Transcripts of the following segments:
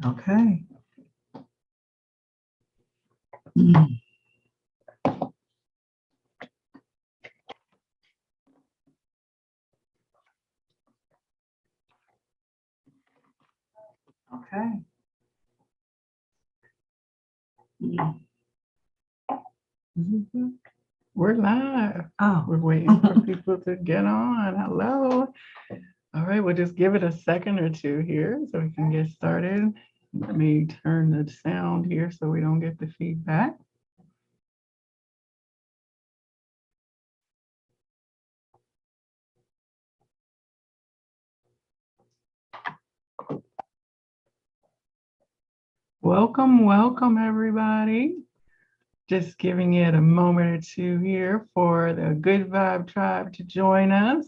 Okay. Okay. We're live. Oh, We're waiting for people to get on. Hello. All right, we'll just give it a second or two here so we can get started. Let me turn the sound here so we don't get the feedback. Welcome, welcome, everybody. Just giving it a moment or two here for the Good Vibe Tribe to join us.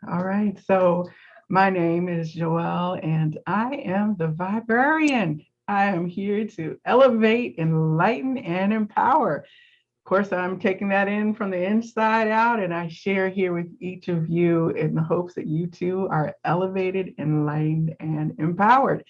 All right, so my name is Joelle and I am the Vibrarian. I am here to elevate, enlighten, and empower. Of course, I'm taking that in from the inside out, and I share here with each of you in the hopes that you too are elevated, enlightened, and empowered.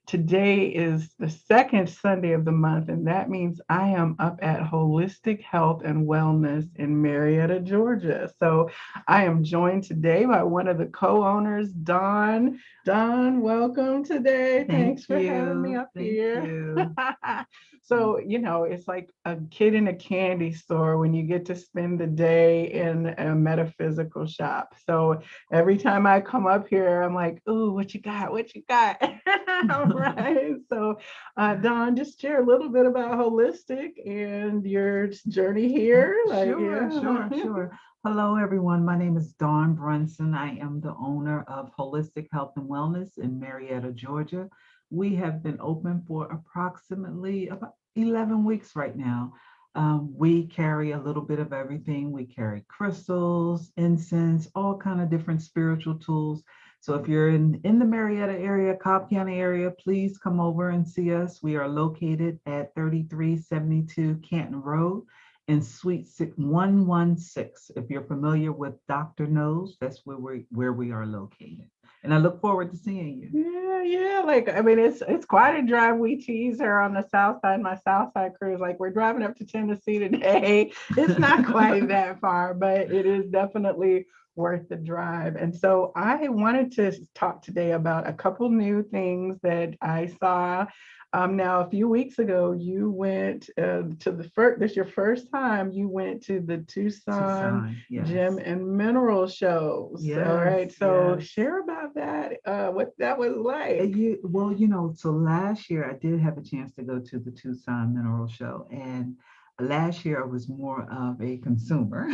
Today is the second Sunday of the month, and that means I am up at Holistic Health and Wellness in Marietta, Georgia. So I am joined today by one of the co-owners, Dawn. Dawn, welcome today. Thanks for having me up here. So, it's like a kid in a candy store when you get to spend the day in a metaphysical shop. So every time I come up here, I'm like, "Ooh, what you got? What you got?" Right. So, Dawn, just share a little bit about Holistic and your journey here. Sure. Hello, everyone. My name is Dawn Brunson. I am the owner of Holistic Health and Wellness in Marietta, Georgia. We have been open for approximately about 11 weeks right now. We carry a little bit of everything. We carry crystals, incense, all kind of different spiritual tools. So if you're in the Marietta area, Cobb County area, please come over and see us. We are located at 3372 Canton Road in Suite 116. If you're familiar with Dr. Nose, that's where we are located. And I look forward to seeing you. Yeah. Like, I mean, it's quite a drive. We tease her on the South Side, my South Side crew is like, we're driving up to Tennessee today. It's not quite that far, but it is definitely worth the drive. And so I wanted to talk today about a couple new things that I saw. Now, a few weeks ago, you went to the first, this is your first time, you went to the Tucson yes. Gem and Mineral shows. Yes, all right. So yes. share about that, what that was like. So last year I did have a chance to go to the Tucson Mineral Show, and last year I was more of a consumer.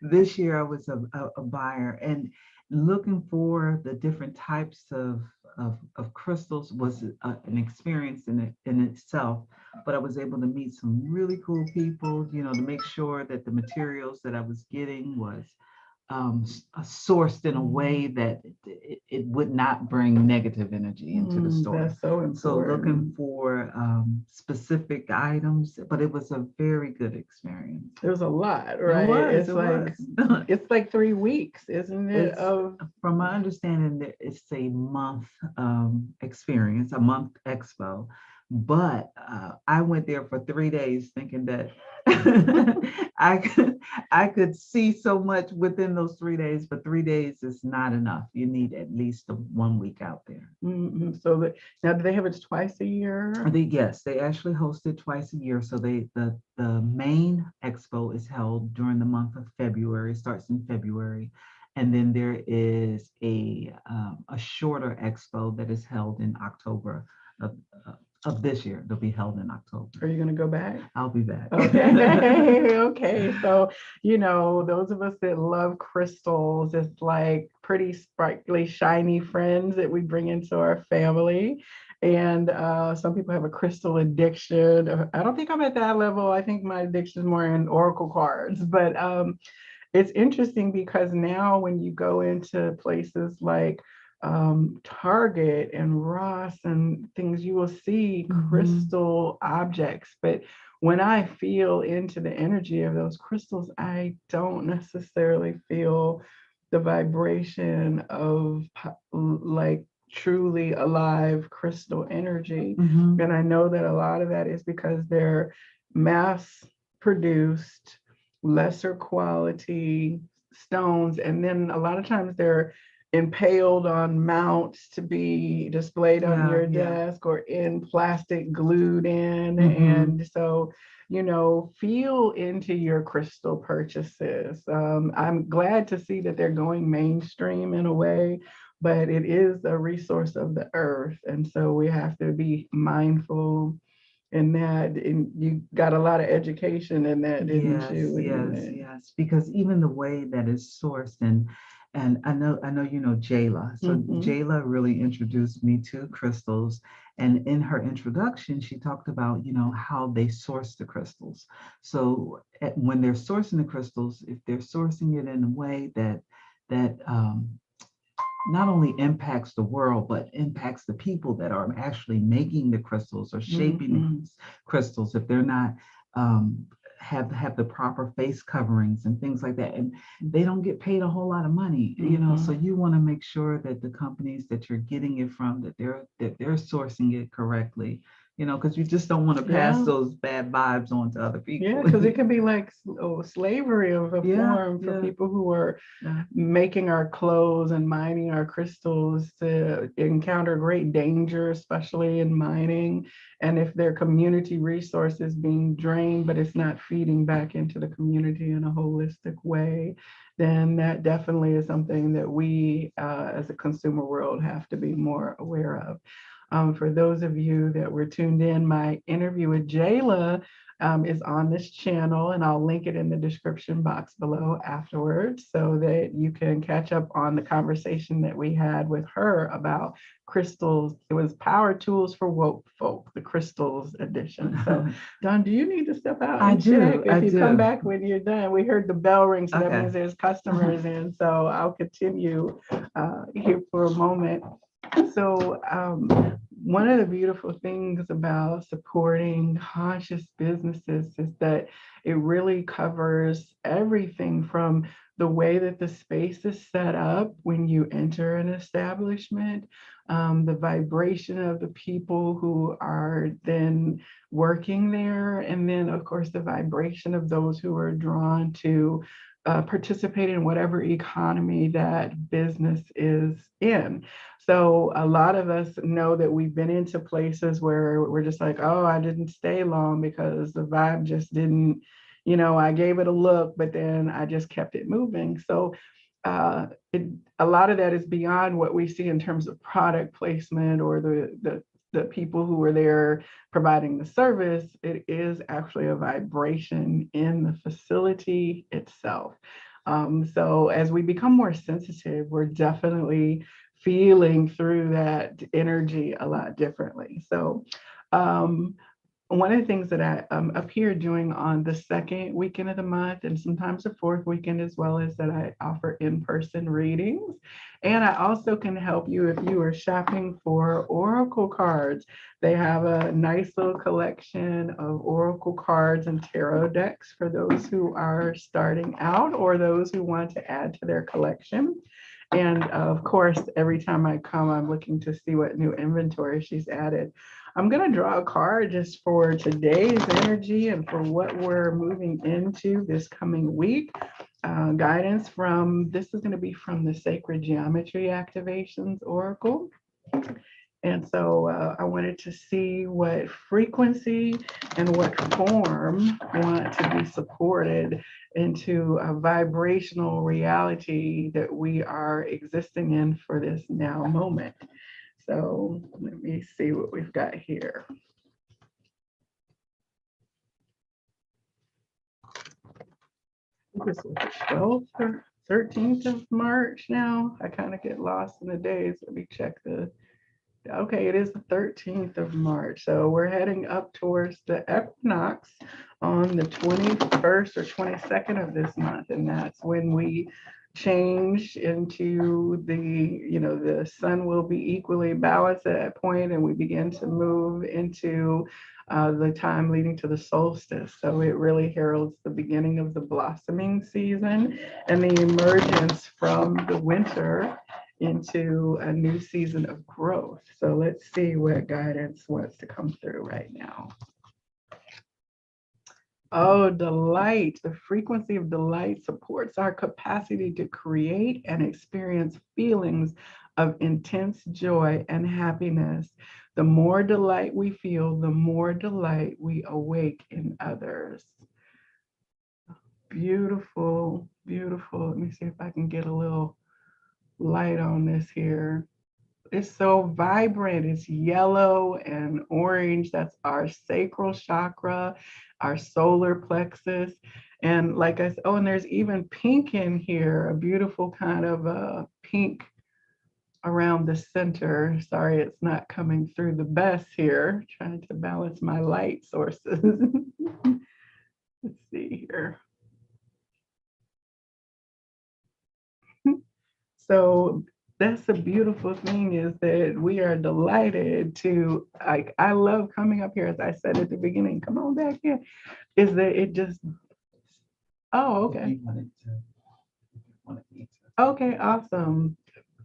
This year I was a buyer, and looking for the different types of crystals was an experience in itself. But I was able to meet some really cool people, to make sure that the materials that I was getting was sourced in a way that it would not bring negative energy into the store. That's so important. So looking for specific items, but it was a very good experience. It was a lot, right? It's like 3 weeks, isn't it? From my understanding, it's a month experience, a month expo. But I went there for 3 days thinking that I could see so much within those 3 days, but 3 days is not enough. You need at least 1 week out there. So now, do they have it twice a year? Yes, they actually host it twice a year. So the main expo is held during the month of February. It starts in February. And then there is a shorter expo that is held in October of this year. They'll be held in October. Are you going to go back? I'll be back. Okay. Okay. So, those of us that love crystals, it's like pretty sparkly, shiny friends that we bring into our family. And some people have a crystal addiction. I don't think I'm at that level. I think my addiction is more in oracle cards. But it's interesting because now when you go into places like Target and Ross and things, you will see crystal objects. But when I feel into the energy of those crystals, I don't necessarily feel the vibration of like truly alive crystal energy. Mhm. And I know that a lot of that is because they're mass produced, lesser quality stones. And then a lot of times they're impaled on mounts to be displayed on Yeah, your yeah. desk or in plastic glued in. Mhm. And so, feel into your crystal purchases. I'm glad to see that they're going mainstream in a way, but it is a resource of the earth. And so we have to be mindful in that. And you got a lot of education in that, didn't Yes, you? yes, yes. Because even the way that it's sourced, and I know you know Jayla. So Mhm. Jayla really introduced me to crystals. And in her introduction, she talked about, how they source the crystals. So when they're sourcing the crystals, if they're sourcing it in a way that not only impacts the world, but impacts the people that are actually making the crystals or shaping the Mhm. crystals, if they're not um, have the proper face coverings and things like that, and they don't get paid a whole lot of money, so Mhm. you want to make sure that the companies that you're getting it from, that they're sourcing it correctly, because you just don't want to pass Yeah. those bad vibes on to other Yeah, people. because it can be like slavery of a Yeah, form for yeah, people who are yeah. making our clothes and mining our crystals to encounter great danger, especially in mining. And if their community resource is being drained, but it's not feeding back into the community in a holistic way, then that definitely is something that we as a consumer world have to be more aware of. For those of you that were tuned in, my interview with Jayla is on this channel, and I'll link it in the description box below afterwards so that you can catch up on the conversation that we had with her about crystals. It was Power Tools for Woke Folk, the Crystals edition. So, Don, do you need to step out I and check? do, I If you come do. back when you're done, we heard the bell ring, so that Okay. means there's customers in. So I'll continue here for a moment. So, one of the beautiful things about supporting conscious businesses is that it really covers everything from the way that the space is set up when you enter an establishment, the vibration of the people who are then working there, and then, of course, the vibration of those who are drawn to participate in whatever economy that business is in. So a lot of us know that we've been into places where we're just like, oh, I didn't stay long because the vibe just didn't, I gave it a look, but then I just kept it moving. So uh, it, a lot of that is beyond what we see in terms of product placement or the people who are there providing the service. It is actually a vibration in the facility itself. So as we become more sensitive, we're definitely feeling through that energy a lot differently. So um, one of the things that I up here doing on the second weekend of the month and sometimes the fourth weekend as well is that I offer in-person readings. And I also can help you if you are shopping for Oracle cards. They have a nice little collection of Oracle cards and tarot decks for those who are starting out or those who want to add to their collection. And of course, every time I come, I'm looking to see what new inventory she's added. I'm going to draw a card just for today's energy and for what we're moving into this coming week. Guidance from, this is going to be from the Sacred Geometry Activations Oracle. And so I wanted to see what frequency and what form want to be supported into a vibrational reality that we are existing in for this now moment. So let me see what we've got here. This is the 12th or 13th of March now. I kind of get lost in the days. Let me check the, okay, it is the 13th of March. So we're heading up towards the equinox on the 21st or 22nd of this month. And that's when we change into the sun will be equally balanced at that point, and we begin to move into the time leading to the solstice. So it really heralds the beginning of the blossoming season and the emergence from the winter into a new season of growth. So let's see what guidance wants to come through right now. Oh, delight. The frequency of delight supports our capacity to create and experience feelings of intense joy and happiness. The more delight we feel, the more delight we awake in others. Beautiful, beautiful. Let me see if I can get a little light on this here. It's so vibrant. It's yellow and orange. That's our sacral chakra, our solar plexus. And like I said, oh, and there's even pink in here, a beautiful kind of pink around the center. Sorry, it's not coming through the best here. Trying to balance my light sources. Let's see here. So that's the beautiful thing, is that we are delighted to, like, I love coming up here, as I said at the beginning, come on back here, is that it just, oh, okay. Okay, awesome.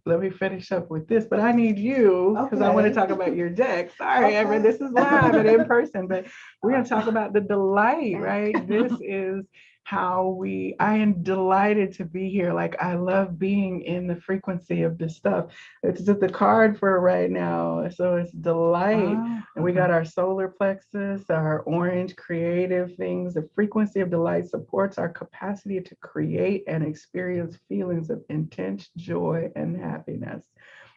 Let me finish up with this, but I need you, because I want to talk about your deck. Sorry, Ever, this is live and in person, but we're going to talk about the delight, right? This is how I am delighted to be here. Like, I love being in the frequency of this stuff. It's just the card for right now. So it's delight. And we got our solar plexus, our orange creative things. The frequency of delight supports our capacity to create and experience feelings of intense joy and happiness.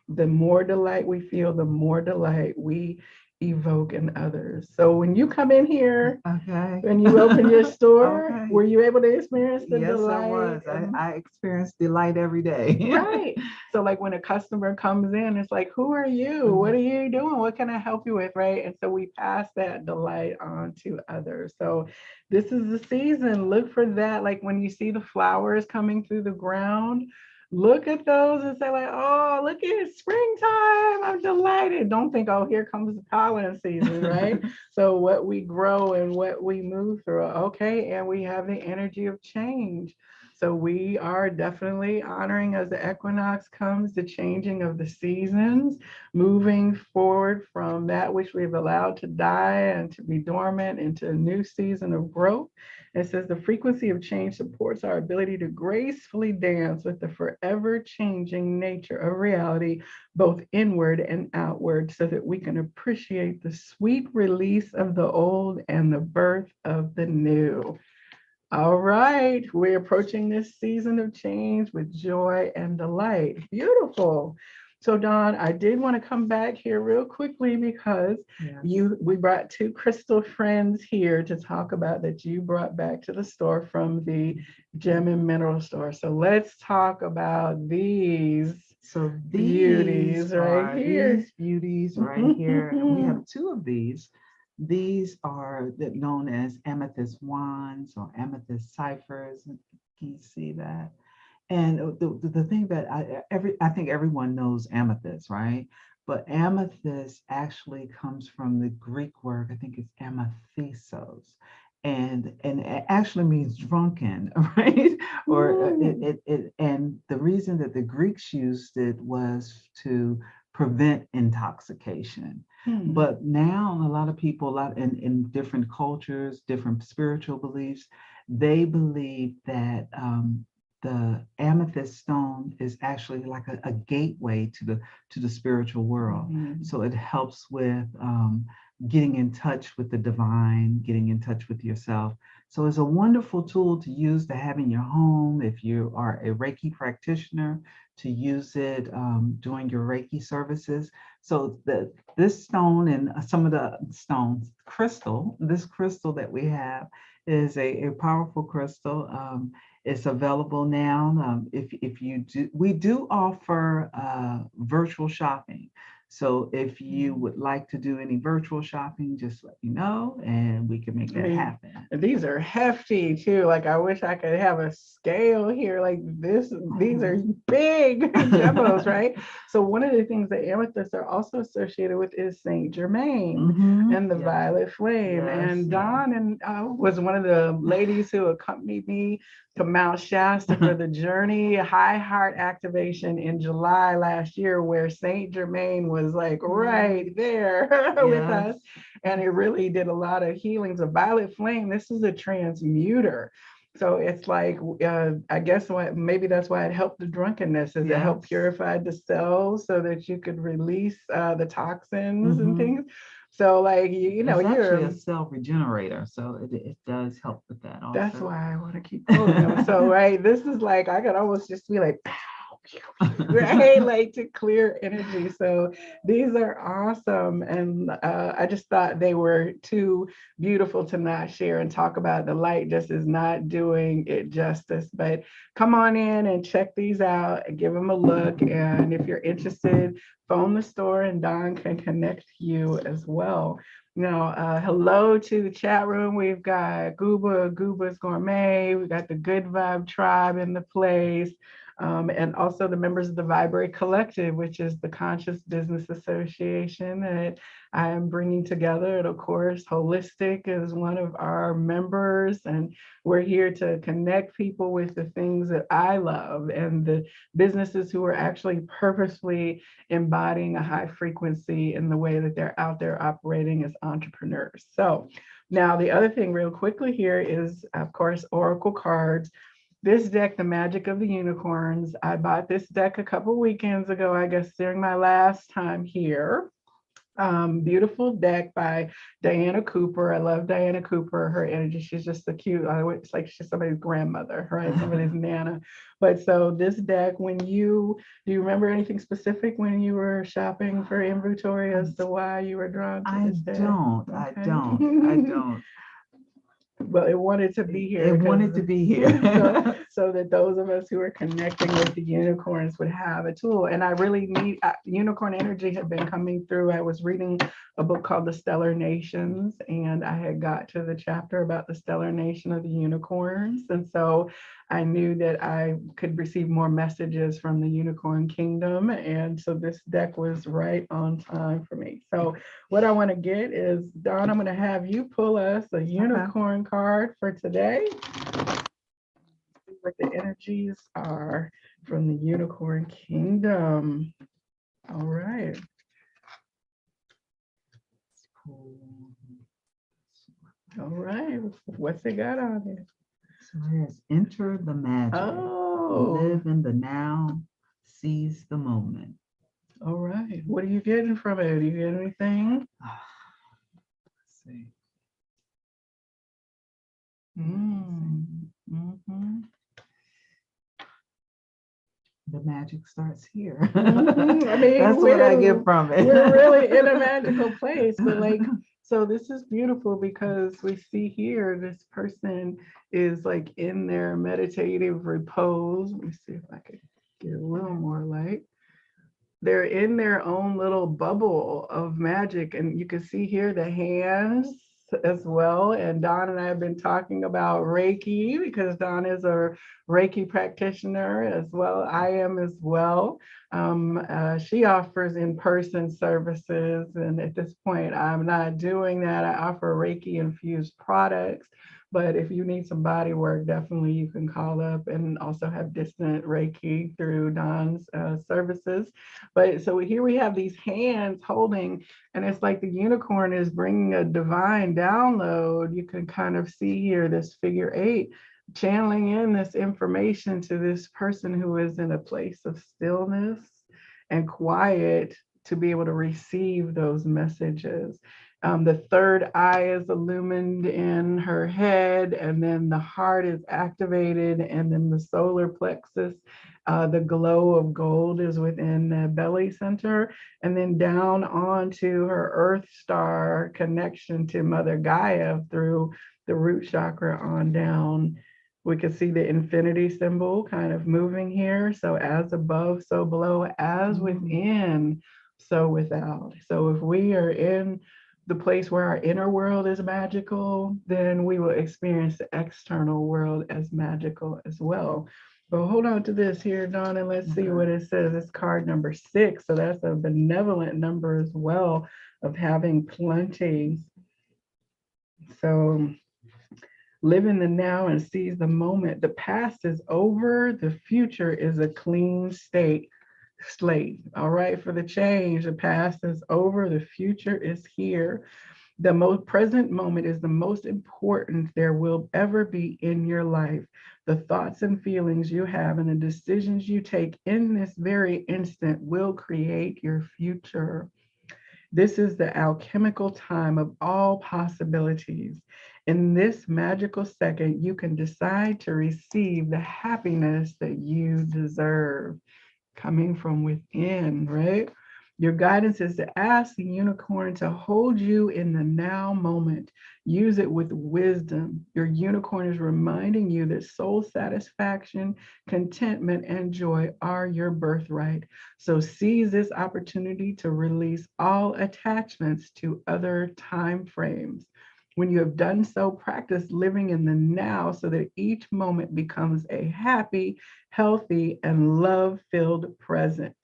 The more delight we feel, the more delight we evoke in others. So when you come in here, and you open your store, were you able to experience the delight? Yes, I was. I experience delight every day. Right. So like when a customer comes in, it's like, who are you? What are you doing? What can I help you with? Right. And so we pass that delight on to others. So this is the season. Look for that. Like when you see the flowers coming through the ground, look at those and say like, oh, look at it, springtime. I'm delighted. Don't think, oh, here comes the pollen season, right? So what we grow and what we move through, okay, and we have the energy of change. So we are definitely honoring, as the equinox comes, the changing of the seasons, moving forward from that which we've allowed to die and to be dormant into a new season of growth. It says the frequency of change supports our ability to gracefully dance with the forever changing nature of reality, both inward and outward, so that we can appreciate the sweet release of the old and the birth of the new. All right, we're approaching this season of change with joy and delight. Beautiful. So Dawn, I did want to come back here real quickly because we brought two crystal friends here to talk about that you brought back to the store from the Gem and Mineral store. So let's talk about these. So beauties right here. These beauties right here. And we have two of these. These are known as amethyst wands or amethyst ciphers. Can you see that? And the thing that I think everyone knows amethyst, right? But amethyst actually comes from the Greek word, I think it's amethysos, and it actually means drunken, right? Or and the reason that the Greeks used it was to prevent intoxication. But now a lot of people, in different cultures, different spiritual beliefs, they believe that the amethyst stone is actually like a gateway to the spiritual world. So it helps with getting in touch with the divine, getting in touch with yourself. So it's a wonderful tool to use to have in your home if you are a Reiki practitioner, to use it during your Reiki services. So this stone and some of the stones, this crystal that we have is a powerful crystal. It's available now. If you do, we do offer virtual shopping. So if you would like to do any virtual shopping, just let me know and we can make I that mean, happen. these are hefty too. Like I wish I could have a scale here. Like this, these are big demos, right? So one of the things that amethysts are also associated with is Saint Germain and the Yes. violet flame. Yes, And yes. Dawn and was one of the ladies who accompanied me to Mount Shasta for the Journey High Heart activation in July last year, where Saint Germain was like right there with us. And it really did a lot of healings. A violet flame, this is a transmuter. So it's like, I guess maybe that's why it helped the drunkenness, is it helped purify the cells so that you could release the toxins and things. So like, you know, it's you're actually a cell regenerator. So it does help with that also. That's why I want to keep quoting them. So, right, this is like, I could almost just be like, right, like to clear energy. So these are awesome. And I just thought they were too beautiful to not share and talk about. The light just is not doing it justice. But come on in and check these out and give them a look. And if you're interested, phone the store and Dawn can connect you as well. Now, hello to the chat room. We've got Gooba's Gourmet. We got the Good Vibe Tribe in the place. And also the members of the Vibrate Collective, which is the Conscious Business Association that I am bringing together. And of course, Holistic is one of our members, and we're here to connect people with the things that I love and the businesses who are actually purposefully embodying a high frequency in the way that they're out there operating as entrepreneurs. So now the other thing real quickly here is, of course, Oracle cards. This deck, The Magic of the Unicorns, I bought this deck a couple weekends ago, I guess during my last time here. Beautiful deck by Diana Cooper. I love Diana Cooper, her energy. She's just so cute. It's like she's somebody's grandmother, right? Somebody's nana. But so this deck, do you remember anything specific when you were shopping for inventory as to why you were drawn to this deck? I don't. Well, it wanted to be here. It wanted to be here. so that those of us who are connecting with the unicorns would have a tool. And I really need unicorn energy had been coming through. I was reading a book called The Stellar Nations, and I had got to the chapter about the stellar nation of the unicorns. And so I knew that I could receive more messages from the unicorn kingdom. And so this deck was right on time for me. So what I want to get is, Dawn, I'm going to have you pull us a unicorn card for today. See what the energies are from the unicorn kingdom. All right. All right. What's it got on it? So it has enter the magic. Oh. Live in the now, seize the moment. All right. What are you getting from it? Do you get anything? Let's see. The magic starts here. I mean, that's what I get from it. We're really in a magical place, but like, so this is beautiful because we see here this person is like in their meditative repose. Let me see if I could get a little more light. They're in their own little bubble of magic, and you can see here the hands as well. And Dawn and I have been talking about Reiki because Dawn is a Reiki practitioner as well. I am as well. She offers in-person services, and at this point I'm not doing that. I offer Reiki infused products, but if you need some body work, definitely you can call up and also have distant Reiki through Dawn's services. But so here we have these hands holding, and it's like the unicorn is bringing a divine download. You can kind of see here this figure 8 channeling in this information to this person who is in a place of stillness and quiet to be able to receive those messages. The third eye is illumined in her head, and then the heart is activated, and then the solar plexus, the glow of gold is within the belly center, and then down onto her earth star connection to Mother Gaia through the root chakra on down. We can see the infinity symbol kind of moving here. So as above, so below, as within, so without. So if we are in the place where our inner world is magical, then we will experience the external world as magical as well. But hold on to this here, Dawn, and let's see what it says. It's card number 6. So that's a benevolent number as well, of having plenty. So live in the now and seize the moment. The past is over. The future is a clean slate. All right, for the change. The past is over. The future is here. The most present moment is the most important there will ever be in your life. The thoughts and feelings you have and the decisions you take in this very instant will create your future. This is the alchemical time of all possibilities. In this magical second, you can decide to receive the happiness that you deserve, coming from within, right? Your guidance is to ask the unicorn to hold you in the now moment. Use it with wisdom. Your unicorn is reminding you that soul satisfaction, contentment, and joy are your birthright. So seize this opportunity to release all attachments to other time frames. When you have done so, practice living in the now so that each moment becomes a happy, healthy, and love-filled present.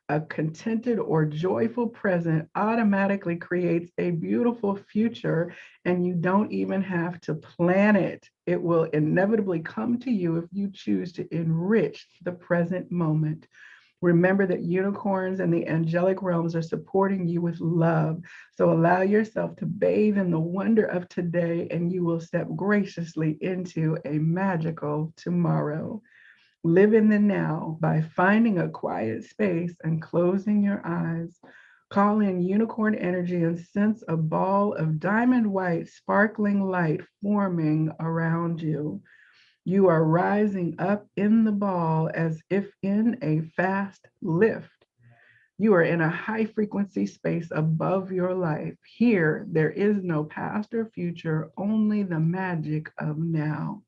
A contented or joyful present automatically creates a beautiful future, and you don't even have to plan it. It will inevitably come to you if you choose to enrich the present moment. Remember that unicorns and the angelic realms are supporting you with love. So allow yourself to bathe in the wonder of today, and you will step graciously into a magical tomorrow. Live in the now by finding a quiet space and closing your eyes. Call in unicorn energy and sense a ball of diamond white sparkling light forming around you. You are rising up in the ball as if in a fast lift. You are in a high frequency space above your life. Here, there is no past or future, only the magic of now.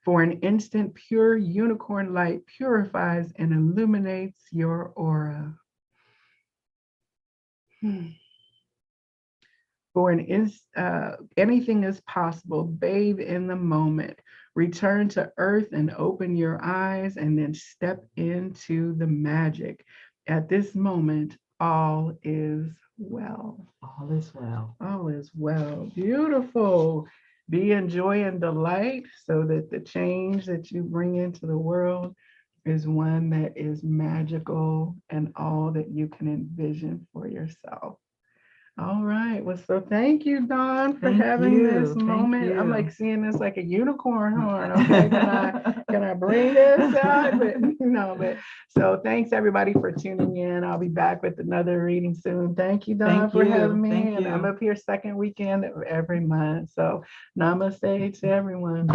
For an instant, pure unicorn light purifies and illuminates your aura. For an anything is possible. Bathe in the moment. Return to earth and open your eyes, and then step into the magic. At this moment, all is well. All is well. All is well. Beautiful. Be in joy and delight so that the change that you bring into the world is one that is magical and all that you can envision for yourself. All right. Well, so thank you, Dawn, for having this moment. I'm like seeing this like a unicorn horn. Okay, can I bring this out? But so thanks everybody for tuning in. I'll be back with another reading soon. Thank you, Dawn, for having me. And I'm up here second weekend of every month. So namaste to everyone.